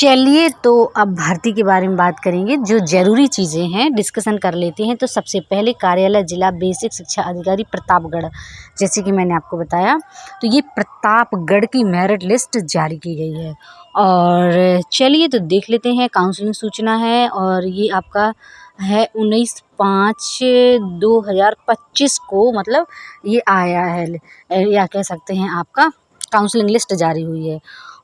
चलिए तो अब भर्ती के बारे में बात करेंगे। जो ज़रूरी चीज़ें हैं डिस्कशन कर लेते हैं। तो सबसे पहले कार्यालय जिला बेसिक शिक्षा अधिकारी प्रतापगढ़, जैसे कि मैंने आपको बताया, तो ये प्रतापगढ़ की मेरिट लिस्ट जारी की गई है। और चलिए तो देख लेते हैं। काउंसलिंग सूचना है और ये आपका है 19/5/2025 को, मतलब ये आया है, या कह सकते हैं आपका काउंसलिंग लिस्ट जारी हुई है।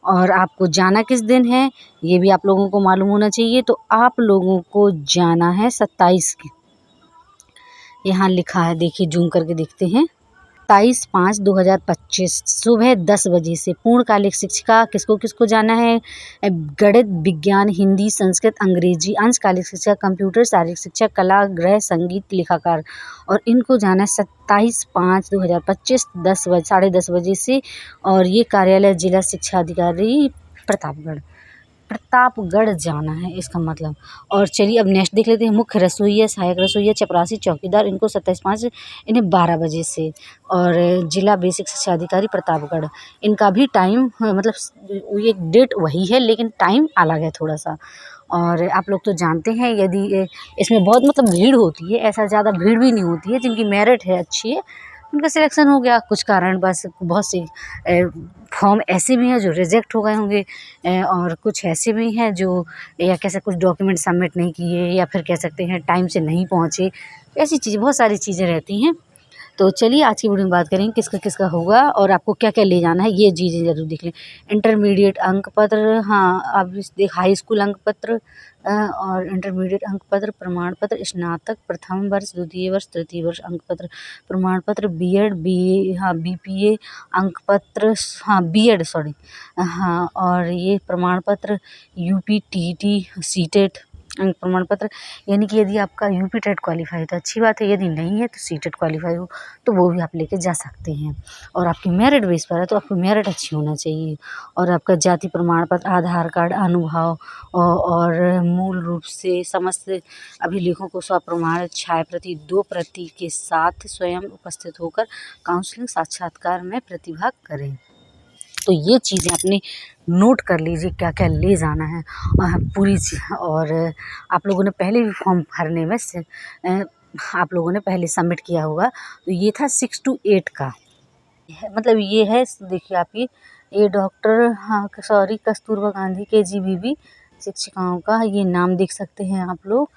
और आपको जाना किस दिन है ये भी आप लोगों को मालूम होना चाहिए। तो आप लोगों को जाना है 27 की, यहाँ लिखा है, देखिए जूम करके देखते हैं, 27/5/2025 सुबह 10 बजे से। पूर्णकालिक शिक्षिका किसको किसको जाना है? गणित, विज्ञान, हिंदी, संस्कृत, अंग्रेजी। अंशकालिक शिक्षा कंप्यूटर, शारीरिक शिक्षा, कला, गृह, संगीत, लेखाकार। और इनको जाना है 27/5/2025 10 बजे से। और ये कार्यालय जिला शिक्षा अधिकारी प्रतापगढ़ जाना है, इसका मतलब। और चलिए अब नेक्स्ट देख लेते हैं। मुख्य रसोइया, सहायक रसोइया, चपरासी, चौकीदार, इनको 27/5 इन्हें 12 बजे से। और जिला बेसिक शिक्षा अधिकारी प्रतापगढ़, इनका भी टाइम मतलब ये डेट वही है लेकिन टाइम अलग है थोड़ा सा। और आप लोग तो जानते हैं, यदि इसमें बहुत मतलब भीड़ होती है, ऐसा ज़्यादा भीड़ भी नहीं होती है। जिनकी मेरिट है अच्छी है उनका सिलेक्शन हो गया। कुछ कारण बस बहुत से फॉर्म ऐसे भी हैं जो रिजेक्ट हो गए होंगे, और कुछ ऐसे भी हैं जो, या कैसे, कुछ डॉक्यूमेंट सबमिट नहीं किए, या फिर कह सकते हैं टाइम से नहीं पहुँचे। ऐसी चीज़ें, बहुत सारी चीज़ें रहती हैं। तो चलिए आज की वीडियो में बात करेंगे किसका किसका होगा और आपको क्या क्या ले जाना है, ये चीज़ें ज़रूर देख लें। इंटरमीडिएट अंक पत्र, हाँ अब देख, हाई स्कूल अंक पत्र और इंटरमीडिएट अंक पत्र, प्रमाण पत्र, स्नातक प्रथम वर्ष, द्वितीय वर्ष, तृतीय वर्ष अंक पत्र, प्रमाण पत्र, बीएड, हाँ बीपीए अंक पत्र, हाँ बीएड सॉरी, हाँ, और ये प्रमाण पत्र यूपी टीटी सीटेट अंक प्रमाण पत्र। यानी कि यदि आपका यूपी टेट क्वालिफाई है तो अच्छी बात है, यदि नहीं है तो सीटेट क्वालिफाई हो तो वो भी आप लेके जा सकते हैं। और आपकी मेरिट बेस पर है तो आपकी मेरिट अच्छी होना चाहिए। और आपका जाति प्रमाण पत्र, आधार कार्ड, अनुभव और मूल रूप से समस्त अभिलेखों को स्वप्रमाणित छाया प्रति 2 प्रति के साथ स्वयं उपस्थित होकर काउंसलिंग साक्षात्कार में प्रतिभाग करें। तो ये चीज़ें अपने नोट कर लीजिए क्या क्या ले जाना है पूरी चीज़। और आप लोगों ने पहले भी फॉर्म भरने में से आप लोगों ने पहले सबमिट किया होगा। तो ये था 6 to 8 का, मतलब ये है, देखिए आपकी ये डॉक्टर, हाँ सॉरी, कस्तूरबा गांधी KGBB शिक्षिकाओं का ये नाम देख सकते हैं आप लोग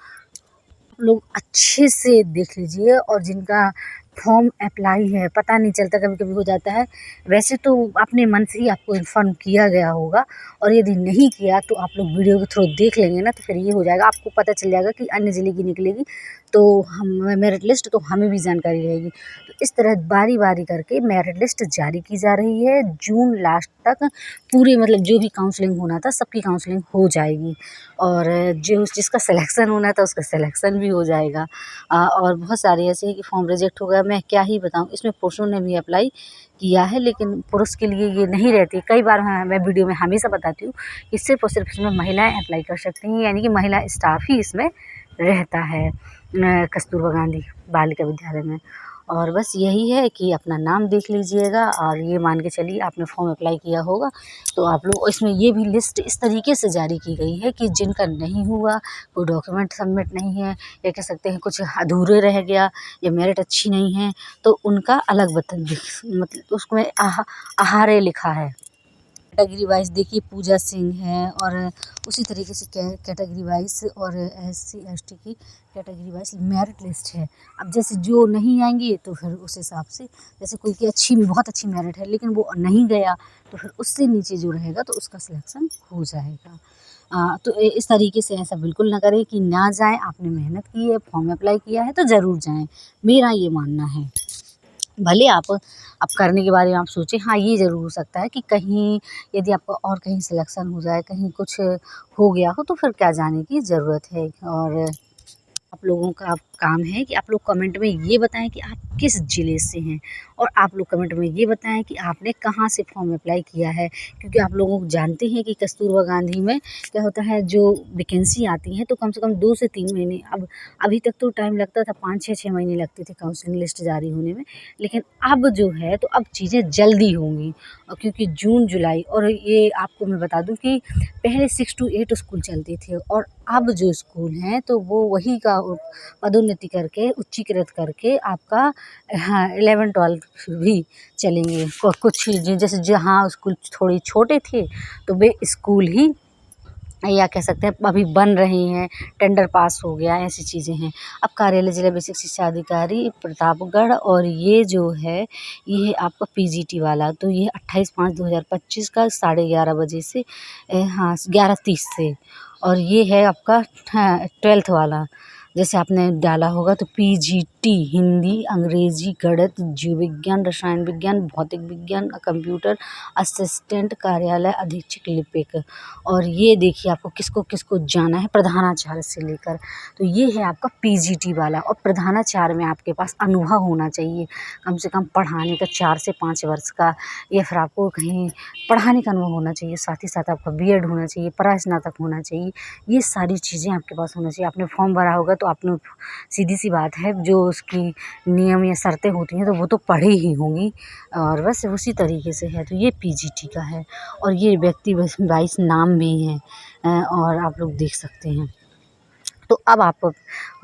अच्छे से देख लीजिए। और जिनका फॉर्म अप्लाई है, पता नहीं चलता, कभी कभी हो जाता है, वैसे तो अपने मन से ही आपको इन्फॉर्म किया गया होगा। और यदि नहीं किया तो आप लोग वीडियो के थ्रू देख लेंगे ना, तो फिर ये हो जाएगा, आपको पता चल जाएगा कि अन्य ज़िले की निकलेगी तो हम मेरिट लिस्ट, तो हमें भी जानकारी रहेगी। तो इस तरह बारी बारी करके मेरिट लिस्ट जारी की जा रही है। जून लास्ट तक पूरे, मतलब जो भी काउंसलिंग होना था सबकी काउंसलिंग हो जाएगी। और जो जिसका सिलेक्शन होना था उसका सिलेक्शन भी हो जाएगा। और बहुत सारे ऐसे हैं कि फॉर्म रिजेक्ट हो गया, मैं क्या ही बताऊं। इसमें पुरुषों ने भी अप्लाई किया है लेकिन पुरुष के लिए ये नहीं रहती। कई बार मैं वीडियो में हमेशा बताती हूँ कि सिर्फ और सिर्फ इसमें महिलाएं अप्लाई कर सकती हैं, यानी कि महिला स्टाफ ही इसमें रहता है कस्तूरबा गांधी बालिका विद्यालय में। और बस यही है कि अपना नाम देख लीजिएगा। और ये मान के चलिए आपने फॉर्म अप्लाई किया होगा तो आप लोग, इसमें ये भी लिस्ट इस तरीके से जारी की गई है कि जिनका नहीं हुआ, कोई डॉक्यूमेंट सबमिट नहीं है, या कह सकते हैं कुछ अधूरे रह गया, या मेरिट अच्छी नहीं है, तो उनका अलग मतलब उसमें आहारे लिखा है। कैटेगरी वाइज देखिए, पूजा सिंह है, और उसी तरीके से कैटेगरी वाइज और SC ST की कैटेगरी वाइज मेरिट लिस्ट है। अब जैसे जो नहीं आएंगे तो फिर उस हिसाब से, जैसे कोई की अच्छी, बहुत अच्छी मेरिट है लेकिन वो नहीं गया तो फिर उससे नीचे जो रहेगा तो उसका सिलेक्शन हो जाएगा। तो इस तरीके से ऐसा बिल्कुल ना करें कि ना जाएं। आपने मेहनत की है, फॉर्म अप्लाई किया है तो ज़रूर जाएं, मेरा ये मानना है। भले आप अब करने के बारे में आप सोचें, हाँ ये ज़रूर हो सकता है कि कहीं यदि आपका और कहीं सिलेक्शन हो जाए, कहीं कुछ हो गया हो, तो फिर क्या जाने की ज़रूरत है। और आप लोगों का काम है कि आप लोग कमेंट में ये बताएं कि आप किस ज़िले से हैं, और आप लोग कमेंट में ये बताएं कि आपने कहाँ से फॉर्म अप्लाई किया है। क्योंकि आप लोगों को जानते हैं कि कस्तूरबा गांधी में क्या होता है, जो वैकेंसी आती है तो कम से कम 2 से 3 महीने, अब अभी तक तो टाइम लगता था, 5-6 महीने लगते थे काउंसलिंग लिस्ट जारी होने में, लेकिन अब जो है तो अब चीज़ें जल्दी होंगी। क्योंकि जून जुलाई, और ये आपको मैं बता दूं कि पहले 6 to 8 स्कूल चलते थे, और अब जो स्कूल हैं तो वो वही का पदोन्नति करके, उच्चीकृत करके आपका, हाँ, 11-12 भी चलेंगे। कुछ जैसे जहाँ स्कूल थोड़े छोटे थे तो वे स्कूल ही, या कह सकते हैं अभी बन रही हैं, टेंडर पास हो गया, ऐसी चीज़ें हैं। अब कार्यालय जिला बेसिक शिक्षा अधिकारी प्रतापगढ़, और ये जो है ये है आपका पीजीटी वाला, तो ये 28/5/2025 का 11:30 बजे से, हाँ, 11:30 से। और ये है आपका, हाँ, 12th वाला, जैसे आपने डाला होगा तो पीजीटी हिंदी, अंग्रेजी, गणित, जीव विज्ञान, रसायन विज्ञान, भौतिक विज्ञान, कंप्यूटर असिस्टेंट, कार्यालय अधीक्षक, लिपिक। और ये देखिए आपको किसको किसको जाना है, प्रधानाचार्य से लेकर। तो ये है आपका पीजीटी वाला, और प्रधानाचार्य में आपके पास अनुभव होना चाहिए, कम से कम पढ़ाने का 4 से 5 वर्ष का, या फिर आपको कहीं पढ़ाने का अनुभव होना चाहिए। साथ ही साथ आपका बीएड होना चाहिए, परास्नातक होना चाहिए। ये सारी चीज़ें आपके पास होना चाहिए। आपने फॉर्म भरा होगा तो आपने, सीधी सी बात है, जो उसकी नियम या शर्तें होती हैं तो वो तो पढ़ी ही होंगी, और बस उसी तरीके से है। तो ये पीजीटी का है, और ये व्यक्ति वाइस नाम भी हैं, और आप लोग देख सकते हैं। तो अब आप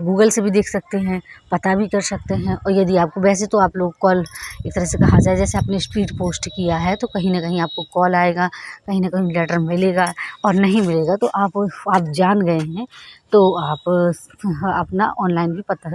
गूगल से भी देख सकते हैं, पता भी कर सकते हैं। और यदि आपको, वैसे तो आप लोग कॉल, एक तरह से कहा जाए, जैसे आपने स्पीड पोस्ट किया है तो कहीं ना कहीं आपको कॉल आएगा, कहीं ना कहीं लेटर मिलेगा, और नहीं मिलेगा तो आप जान गए हैं तो आप अपना ऑनलाइन भी पता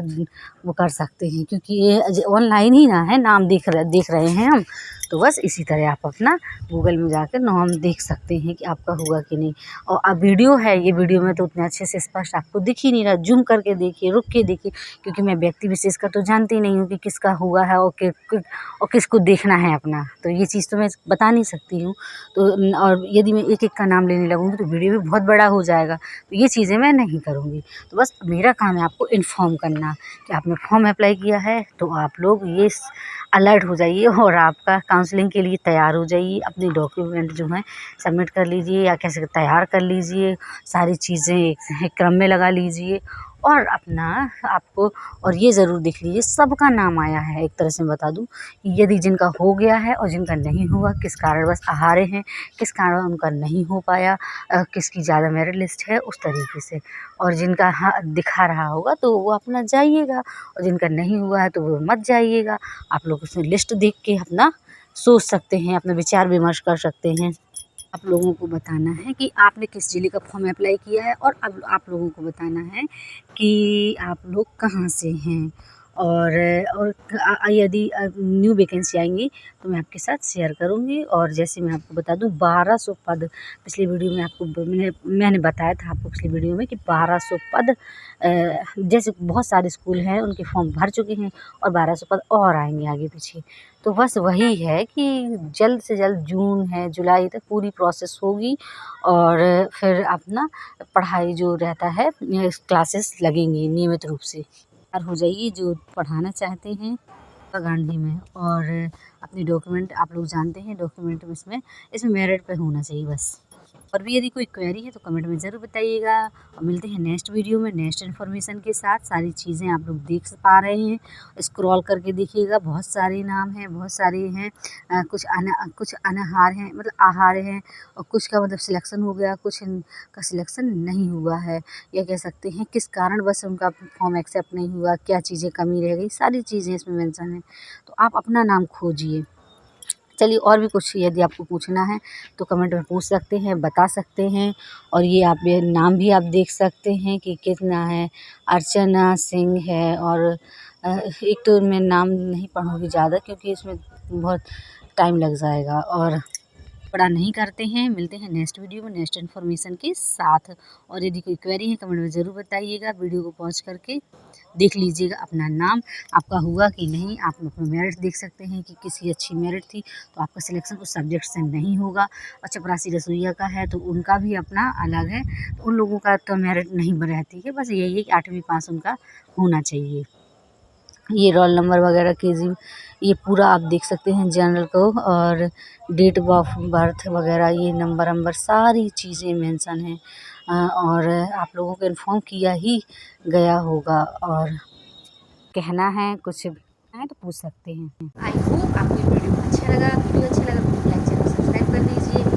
वो कर सकते हैं, क्योंकि ये ऑनलाइन ही ना है, नाम देख रहे हैं हम। तो बस इसी तरह आप अपना गूगल में जाकर नाम देख सकते हैं कि आपका हुआ कि नहीं। और अब वीडियो है, ये वीडियो में तो उतने अच्छे से स्पष्ट आपको दिख ही नहीं रहा, जूम करके देखिए, रुक के देखिए, क्योंकि मैं व्यक्ति विशेष का तो जानती नहीं हूँ कि किसका हुआ है, और किसको देखना है अपना, तो ये चीज़ तो मैं बता नहीं सकती हूँ। तो और यदि मैं एक एक का नाम लेने लगूँगी तो वीडियो भी बहुत बड़ा हो जाएगा, तो ये चीज़ें मैं नहीं करूँगी। तो बस मेरा काम है आपको इन्फॉर्म करना कि आपने फॉर्म अप्लाई किया है, तो आप लोग ये अलर्ट हो जाइए, और आपका काउंसलिंग के लिए तैयार हो जाइए। अपने डॉक्यूमेंट जो हैं सबमिट कर लीजिए, या कैसे तैयार कर लीजिए, सारी चीज़ें एक क्रम में लगा लीजिए, और अपना आपको, और ये ज़रूर देख लीजिए सबका नाम आया है। एक तरह से बता दूं, यदि जिनका हो गया है और जिनका नहीं हुआ, किस कारणवश हारे हैं, किस कारण उनका नहीं हो पाया, किसकी ज़्यादा मेरिट लिस्ट है, उस तरीके से। और जिनका हाँ दिखा रहा होगा तो वो अपना जाइएगा, और जिनका नहीं हुआ है तो वो मत जाइएगा। आप लोग उसमें लिस्ट देख के अपना सोच सकते हैं, अपना विचार विमर्श कर सकते हैं। आप लोगों को बताना है कि आपने किस ज़िले का फॉर्म अप्लाई किया है, और अब आप लोगों को बताना है कि आप लोग कहाँ से हैं। और यदि न्यू वैकेंसी आएंगी तो मैं आपके साथ शेयर करूंगी। और जैसे मैं आपको बता दूं, 1200 पद, पिछली वीडियो में आपको मैंने बताया था आपको पिछली वीडियो में कि 1200 पद, जैसे बहुत सारे स्कूल हैं उनके फॉर्म भर चुके हैं, और 1200 पद और आएंगे आगे पीछे। तो बस वही है कि जल्द से जल्द, जून है, जुलाई तक पूरी प्रोसेस होगी, और फिर अपना पढ़ाई जो रहता है, क्लासेस लगेंगी नियमित रूप से। तैयार हो जाइए जो पढ़ाना चाहते हैं गांधी में। और अपने डॉक्यूमेंट, आप लोग जानते हैं डॉक्यूमेंट में इसमें मेरिट पे होना चाहिए बस। और भी यदि कोई क्वेरी है तो कमेंट में ज़रूर बताइएगा, और मिलते हैं नेक्स्ट वीडियो में नेक्स्ट इन्फॉर्मेशन के साथ। सारी चीज़ें आप लोग देख पा रहे हैं, स्क्रॉल करके देखिएगा, बहुत सारे नाम हैं, बहुत सारे हैं, कुछ अनाहार हैं, मतलब आहार हैं, और कुछ का मतलब सिलेक्शन हो गया, कुछ का सिलेक्शन नहीं हुआ है, या कह सकते हैं किस कारण बस उनका फॉर्म एक्सेप्ट नहीं हुआ, क्या चीज़ें कमी रह गई, सारी चीज़ें इसमें मेंशन हैं। तो आप अपना नाम खोजिए। चलिए, और भी कुछ यदि आपको पूछना है तो कमेंट में पूछ सकते हैं, बता सकते हैं। और ये आप ये नाम भी आप देख सकते हैं कि कितना है। अर्चना सिंह है, और एक तो मैं नाम नहीं पढ़ूँगी ज़्यादा, क्योंकि इसमें बहुत टाइम लग जाएगा। और पढ़ा नहीं करते हैं। मिलते हैं नेक्स्ट वीडियो में नेक्स्ट इन्फॉर्मेशन के साथ। और यदि कोई क्वेरी है कमेंट में ज़रूर बताइएगा। वीडियो को पॉज करके देख लीजिएगा अपना नाम आपका हुआ कि नहीं। आप अपना मेरिट देख सकते हैं कि किसी अच्छी मेरिट थी तो आपका सिलेक्शन उस सब्जेक्ट से नहीं होगा। और चपरासी रसोइया का है तो उनका भी अपना अलग है, तो उन लोगों का तो मेरिट नहीं रहती है। बस यही है कि 8वीं पास उनका होना चाहिए। ये रोल नंबर वगैरह केजी ये पूरा आप देख सकते हैं जनरल को, और डेट ऑफ बर्थ वगैरह ये नंबर सारी चीज़ें मेंशन हैं। और आप लोगों को इन्फॉर्म किया ही गया होगा। और कहना है कुछ है तो पूछ सकते हैं। आई होप आपको ये वीडियो अच्छा लगा। वीडियो अच्छा लगा तो लाइक चैनल सब्सक्राइब कर दीजिए।